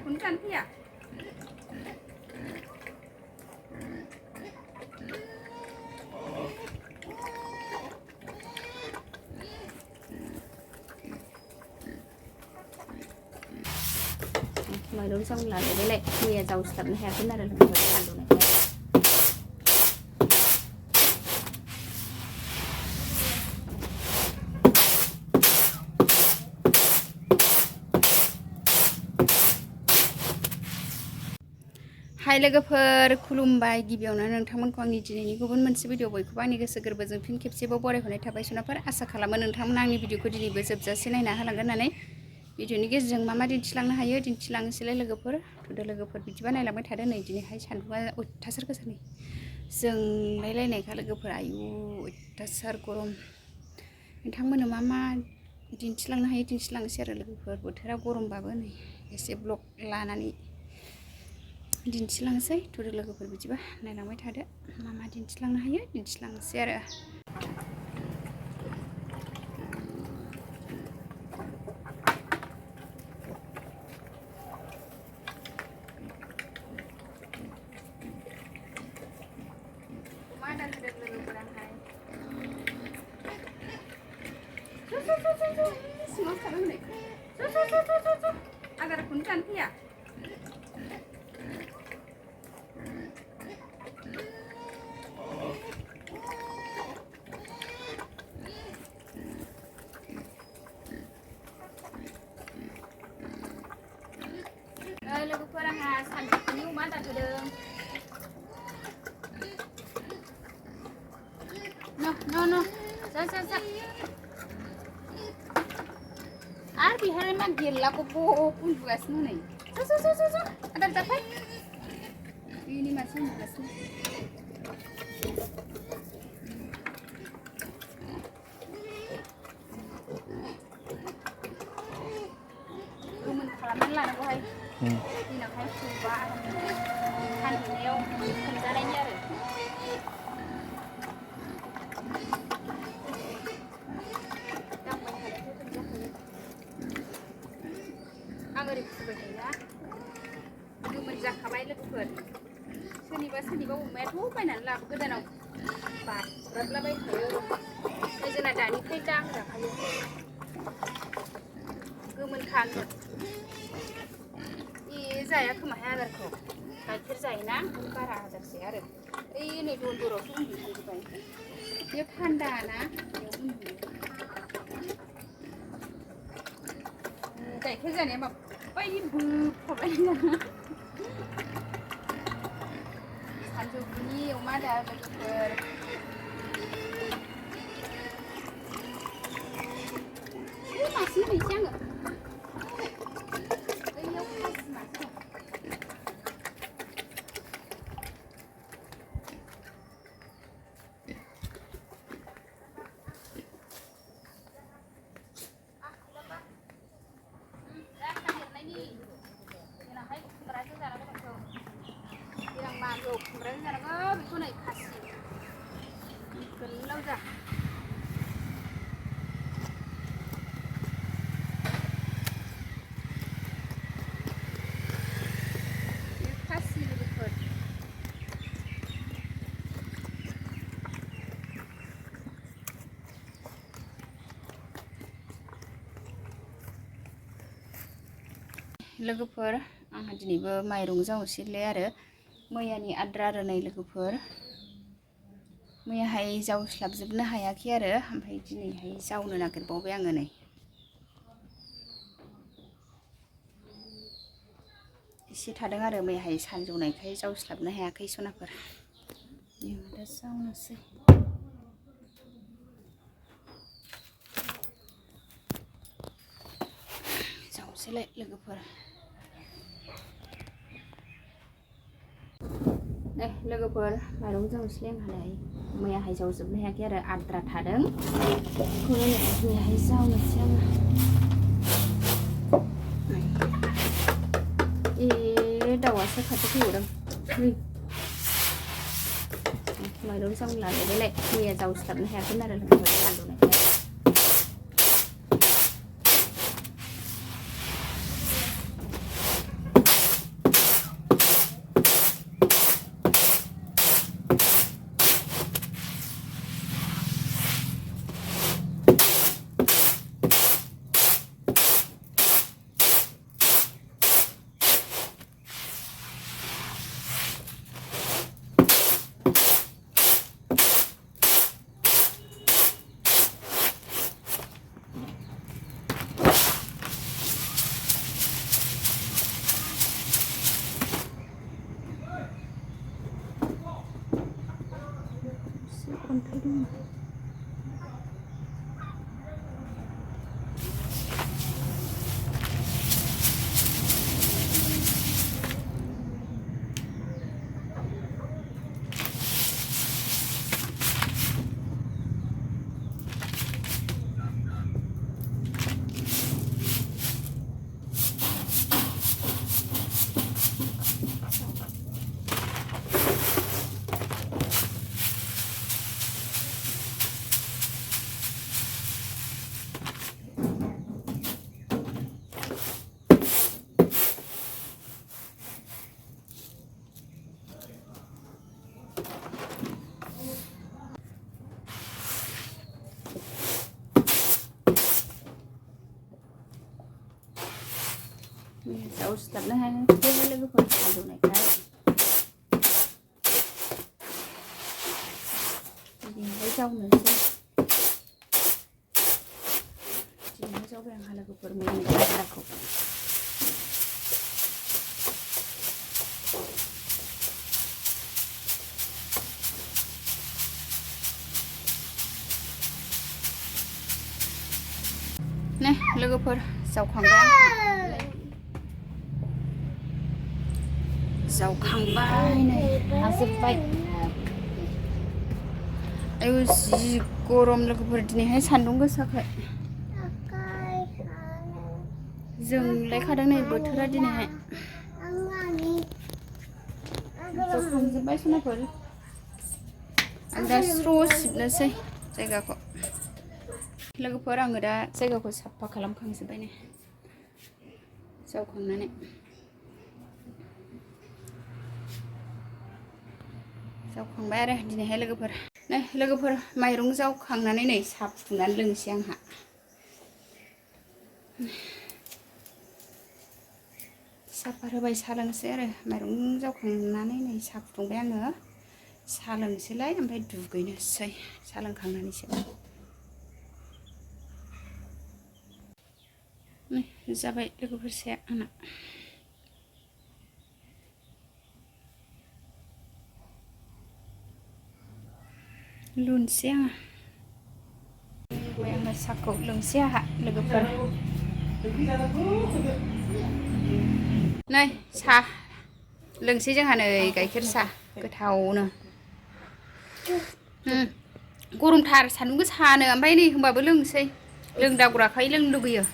आदारखौनो जानो फैया माइरं जावलाय देलाय मैया जावस्लाबनो हायाखैमोन आरो लोगोफोर सान्दुंनायखाय हाय लोगोफोर खुलुमबाय गिबियावनो नोंथांमोनखौ आंनि दिनैनि गुबुन मोनसे भिडिअ बयखौबो आंनि गोसो गोरबोजों फिन खेबसेबाव बरायहरनाय थाबाय सुनाफोर आसा खालामो नोंथांमोना आंनि भिडिअखौ दिनैबो जोबजासे नायना होलांगोन होननानै भिडिअनि गेजेरजों मा दिन्थिलांनो हायो दिन्थिलांनोसैलाय लोगोफोर थुदो लोगोफोर बिदिबा नायलांबाय थादो नै दिनैहाय सान्दुङा अयथासार गोसा नै जोंलायलायनायखा लोगोफोर आयु अयथासार गरम नोंथांमोननो मा दिन्थिलांनो हायो दिन्थिलांनोसै आरो लोगोफोर बोथोरा गरमबाबो नै एसे ब्लग लानानै दिन्थिलांनोसै थुदो लोगोफोर बिदिबा नायलांबाय थादो मा दिन्थिलांनो हायो दिन्थिलांनोसै आरो आदारखौनो जानो फैया लोगोफोर आंहा सानजौफुनि अमा आदार होदों न जा आरो बेहाय मा गेल्लाखौ उन्दुगासिनो नै जा आदार जाफै बेनि मासे उन्दुगासिनो गोमोन खालामनानै लानांगौहाय दिनावहाय फुबा फानहैनायाव हमजानायनि आरो आं ओरै फुबाय थायोना गोमोन जाखाबाय लोगोफोर सोरनिबा अमायाथ' बायनानै लाबोगोदानाव बाब्राबलाबाय थायो ओमफ्राय जोंना दानिफ्राय दांजाखायो गोमोनखा जाया खोमाहाय आदारखौ गाइखेर जायोना बारा आदार जाया आरो ओइ नै दन्दरावसो उन्दुजोबबाय बेयो थान्दा ना बेयाव उन्दुयो गाइखेर जानाया माबायदि बोफबलायना सानजौफुनि अमा आदार लोगोफोर मासे होनोसै आङो खुमब्राजों जानांगौ बेखौ नै खासि गोलाव जा खासि लोगोफोर लोगोफोर आंहा दिनैबो माइरं जावसैलाय आरो मैयानि आद्रा आरो नै लोगोफोर मैयाहाय जावस्लाबजोबनो हायाखै आरो ओमफ्राय दिनैहाय जावनो नागिरबावबाय आङो नै एसे थादों आरो मैयाहाय सानजौनायखाय जावस्लाबनो हायाखै सनाफोर दा जावनोसै जावनोसैलाय लोगोफोर लोगोफोर माइरं जावनोसैलाय आंहालाय मैयाहाय जावजोबनो हायाखै आरो आद्रा थादों बेखौनो मैयाहाय जावनोसै आङो दाउआसो खाथियाव फैबावदों माइरं जावलाय देलाय मैया जावस्लाबनो हायाखैमोन आरो लोगोफोर सान्दुंनायखाय खान्थाल दङ जावस्लाबनोहाय लोगोफोर हालेवनायखाय दिनैहाय जावनोसै दिनैहाय जावबाय आंहा लोगोफोर मैगं हाग्राखौ नै लोगोफोर जावखांबाय जावखांबाय नै हाजोब्बाय आयु जि गरम लोगोफोर दिनैहाय सान्दुं गोसाखाय जोंलायखादों नै बोथोरा दिनैहाय जावखांजोब्बाय सनाफोर आं दा स्र' सिबनोसै जायगाखौ लोगोफोर आङो दा जायगाखौ साफा खालामखांजोब्बाय नै जावखांनानै जावखांबाय आरो दिनैहाय लोगोफोर नै लोगोफोर माइरं जावखांनानै नै साहा फुदुंनानै लोंसै आंहा साहाफोर होबाय साहा लोंसै आरो माइरं जावखांनानै नै साहा फुदुंबाय आङो साहा लोंसैलाय ओमफ्राय दुगैनोसै साहा लोंखांनानैसो जाबाय लोगोफोर साया आंना लुनोसै आङो साहाखौ लोंसै आंहा लोगोफोर नै साहा लोंसै जोंहा नै गाइखेर साहा गोथावनो गरमथार सान्दुं गोसानो ओमफ्राय नै होनबाबो लोंसै लोंदावग्राखाय लोंनो लुगैयो